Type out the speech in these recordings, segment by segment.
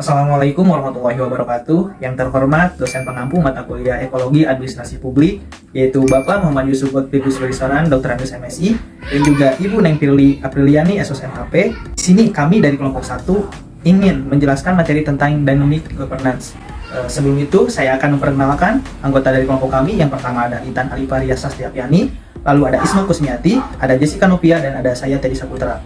Assalamualaikum warahmatullahi wabarakatuh. Yang terhormat dosen pengampu mata kuliah Ekologi Administrasi Publik, yaitu Bapak Muhammad Yusuf Lutfi Wisnusaran, Dr. Andus MSI, dan juga Ibu Neng Firly Apriliani, SOSMHP. Di sini kami dari kelompok 1 ingin menjelaskan materi tentang dynamic governance. Sebelum itu, saya akan memperkenalkan anggota dari kelompok kami. Yang pertama ada Intan Alifaria Sastiapiani, lalu ada Isma Kusmiati, ada Jessica Novia, dan ada saya Teddy Saputra.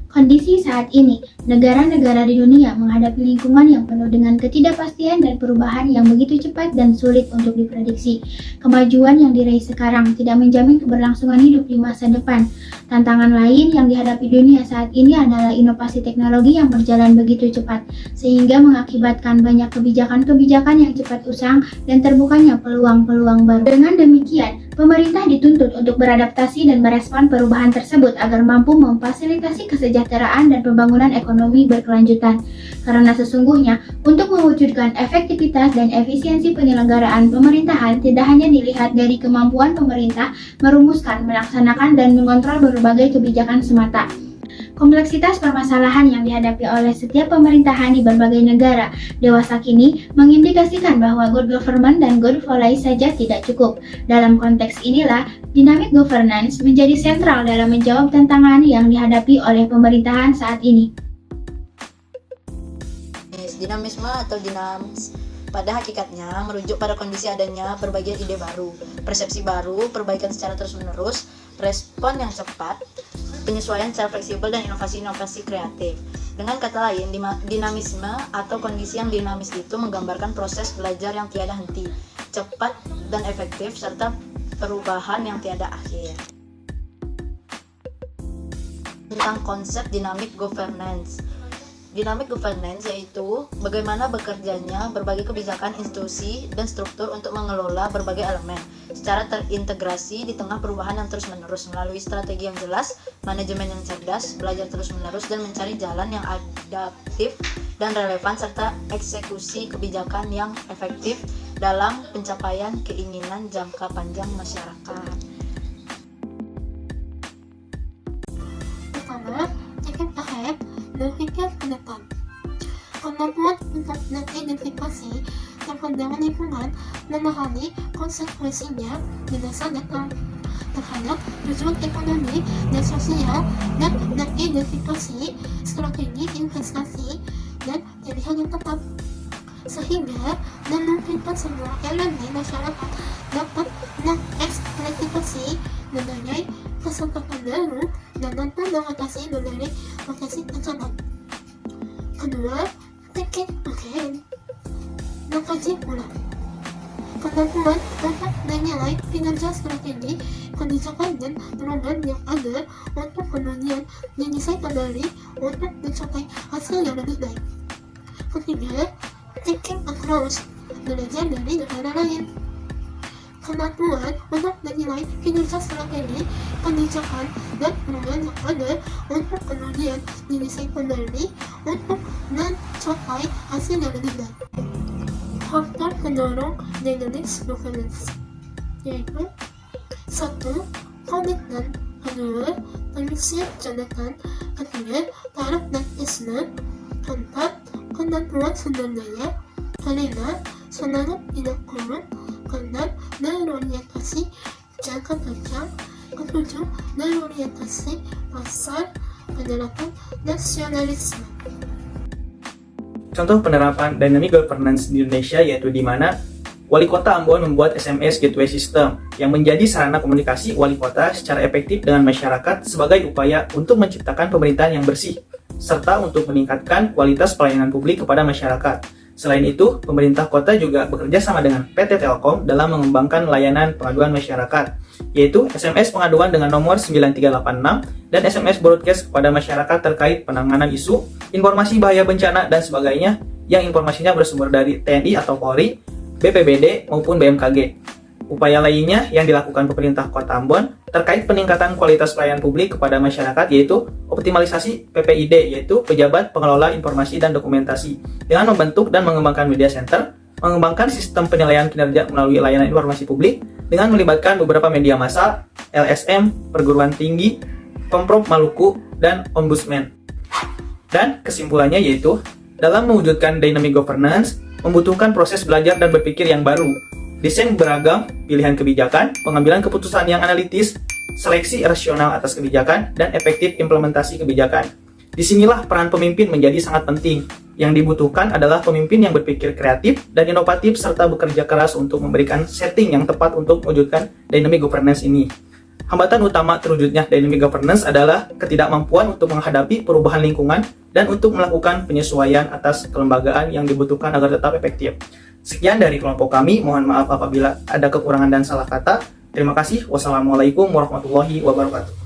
Kondisi saat ini, negara-negara di dunia menghadapi lingkungan yang penuh dengan ketidakpastian dan perubahan yang begitu cepat dan sulit untuk diprediksi. Kemajuan yang diraih sekarang tidak menjamin keberlangsungan hidup di masa depan. Tantangan lain yang dihadapi dunia saat ini adalah inovasi teknologi yang berjalan begitu cepat, sehingga mengakibatkan banyak kebijakan-kebijakan yang cepat usang dan terbukanya peluang-peluang baru. Dengan demikian, pemerintah dituntut untuk beradaptasi dan merespon perubahan tersebut agar mampu memfasilitasi kesejahteraan dan pembangunan ekonomi berkelanjutan. Karena sesungguhnya, untuk mewujudkan efektivitas dan efisiensi penyelenggaraan pemerintahan tidak hanya dilihat dari kemampuan pemerintah merumuskan, melaksanakan, dan mengontrol berbagai kebijakan semata. Kompleksitas permasalahan yang dihadapi oleh setiap pemerintahan di berbagai negara dewasa kini mengindikasikan bahwa good government dan good policy saja tidak cukup. Dalam konteks inilah, dynamic governance menjadi sentral dalam menjawab tantangan yang dihadapi oleh pemerintahan saat ini. Dinamisme atau dinamis pada hakikatnya merujuk pada kondisi adanya berbagai ide baru, persepsi baru, perbaikan secara terus-menerus, respon yang cepat, penyesuaian secara fleksibel, dan inovasi-inovasi kreatif. Dengan kata lain, dinamisme atau kondisi yang dinamis itu menggambarkan proses belajar yang tiada henti, cepat dan efektif, serta perubahan yang tiada akhir. Tentang konsep dynamic governance. Dynamic governance yaitu bagaimana bekerjanya berbagai kebijakan, institusi, dan struktur untuk mengelola berbagai elemen secara terintegrasi di tengah perubahan yang terus-menerus melalui strategi yang jelas, manajemen yang cerdas, belajar terus-menerus, dan mencari jalan yang adaptif dan relevan, serta eksekusi kebijakan yang efektif dalam pencapaian keinginan jangka panjang masyarakat. Pertama, think ahead, berpikir ke depan. Kemampuan untuk mengidentifikasi perkembangan lingkungan dan memahami konsekuensinya berdasarkan terhadap tujuan ekonomi dan sosial, dan mengidentifikasi strategi investasi dan pilihan yang tepat, sehingga memungkinkan semua elemen masyarakat dapat mengeksploitasi berbagai kesempatan baru dan mampu mengatasi berbagai potensi ancaman. Kedua, thinking ahead, mengkaji ulang. Kemampuan untuk menilai kinerja strategi, kebijakan, dan program yang ada untuk kemudian didesain kembali untuk mencapai hasil yang lebih baik. Ketiga, thinking across, belajar dari negara lain. Kemampuan untuk menilai kinerja strategi, kebijakan, dan program yang ada untuk kemudian didesain kembali untuk mencapai hasil yang lebih baik. Faktor pendorong dynamic governance yaitu 1. Komitmen, 2. Prinsip jabatan, 3. pragmatisme, 4. Kemampuan sumber daya, 5. Semangat tidak korup, 6. Berorientasi jangka panjang, 7. Berorientasi pasar, 8. Nasionalisme. Contoh penerapan dynamic governance di Indonesia yaitu di mana Wali Kota Ambon membuat SMS Gateway System yang menjadi sarana komunikasi wali kota secara efektif dengan masyarakat sebagai upaya untuk menciptakan pemerintahan yang bersih, serta untuk meningkatkan kualitas pelayanan publik kepada masyarakat. Selain itu, pemerintah kota juga bekerja sama dengan PT Telkom dalam mengembangkan layanan pengaduan masyarakat, yaitu SMS pengaduan dengan nomor 9386 dan SMS broadcast kepada masyarakat terkait penanganan isu, informasi bahaya bencana, dan sebagainya yang informasinya bersumber dari TNI atau Polri, BPBD, maupun BMKG. Upaya lainnya yang dilakukan pemerintah Kota Ambon terkait peningkatan kualitas pelayanan publik kepada masyarakat yaitu optimalisasi PPID, yaitu Pejabat Pengelola Informasi dan Dokumentasi, dengan membentuk dan mengembangkan media center, mengembangkan sistem penilaian kinerja melalui layanan informasi publik dengan melibatkan beberapa media massa, LSM, perguruan tinggi, Pemprov Maluku, dan Ombudsman. Dan kesimpulannya yaitu Dalam mewujudkan dynamic governance, membutuhkan proses belajar dan berpikir yang baru, desain beragam, pilihan kebijakan, pengambilan keputusan yang analitis, seleksi rasional atas kebijakan, dan efektif implementasi kebijakan. Disinilah peran pemimpin menjadi sangat penting. Yang dibutuhkan adalah pemimpin yang berpikir kreatif dan inovatif serta bekerja keras untuk memberikan setting yang tepat untuk mewujudkan dynamic governance ini. Hambatan utama terwujudnya dynamic governance adalah ketidakmampuan untuk menghadapi perubahan lingkungan dan untuk melakukan penyesuaian atas kelembagaan yang dibutuhkan agar tetap efektif. Sekian dari kelompok kami, mohon maaf apabila ada kekurangan dan salah kata. Terima kasih. Wassalamualaikum warahmatullahi wabarakatuh.